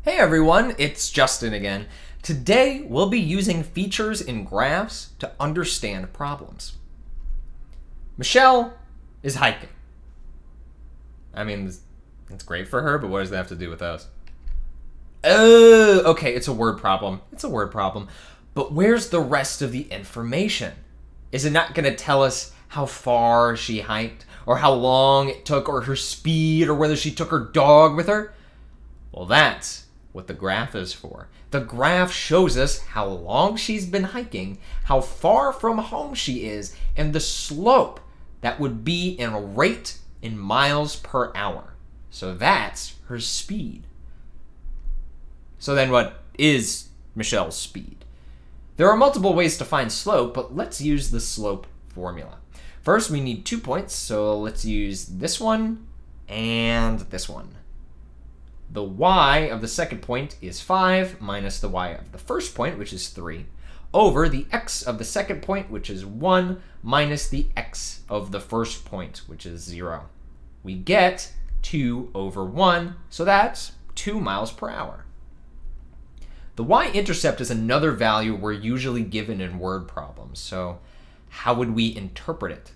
Hey everyone, it's Justin again. Today we'll be using features in graphs to understand problems. Michelle is hiking. I mean, it's great for her, but what does that have to do with us? Oh, okay, it's a word problem. It's a word problem. But where's the rest of the information? Is it not going to tell us how far she hiked, or how long it took, or her speed, or whether she took her dog with her? Well, that's what the graph is for. The graph shows us how long she's been hiking, how far from home she is, and the slope that would be in a rate in miles per hour. So that's her speed. So then what is Michelle's speed? There are multiple ways to find slope, but let's use the slope formula. First, we need 2 points, so let's use this one and this one. The y of the second point is 5 minus the y of the first point, which is 3, over the x of the second point, which is 1, minus the x of the first point, which is 0. We get 2 over 1, so that's 2 miles per hour. The y-intercept is another value we're usually given in word problems, so how would we interpret it?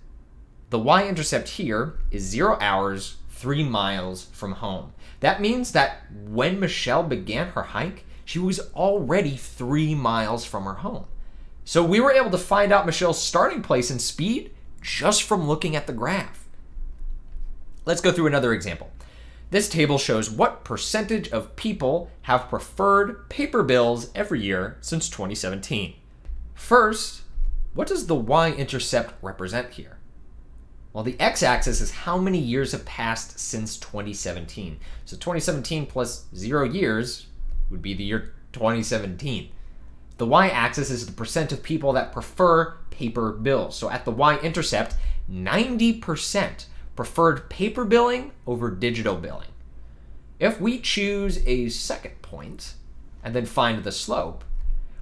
The y-intercept here is 0 hours, 3 miles from home. That means that when Michelle began her hike, she was already 3 miles from her home. So we were able to find out Michelle's starting place and speed just from looking at the graph. Let's go through another example. This table shows what percentage of people have preferred paper bills every year since 2017. First, what does the y-intercept represent here? Well, the x-axis is how many years have passed since 2017. So 2017 plus 0 years would be the year 2017. The y-axis is the percent of people that prefer paper bills. So at the y-intercept, 90% preferred paper billing over digital billing. If we choose a second point and then find the slope,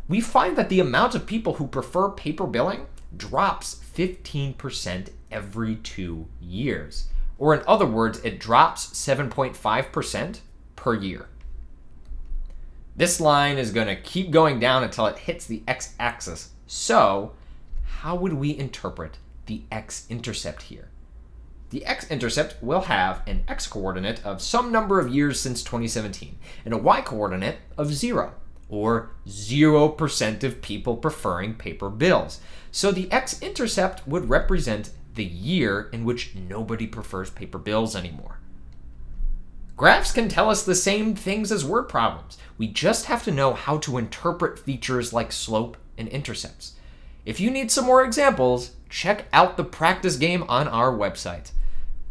we find that the amount of people who prefer paper billing drops 15% every 2 years. Or in other words, it drops 7.5% per year. This line is going to keep going down until it hits the x-axis. So, how would we interpret the x-intercept here? The x-intercept will have an x-coordinate of some number of years since 2017 and a y-coordinate of 0. Or 0% of people preferring paper bills. So the x-intercept would represent the year in which nobody prefers paper bills anymore. Graphs can tell us the same things as word problems. We just have to know how to interpret features like slope and intercepts. If you need some more examples, check out the practice game on our website.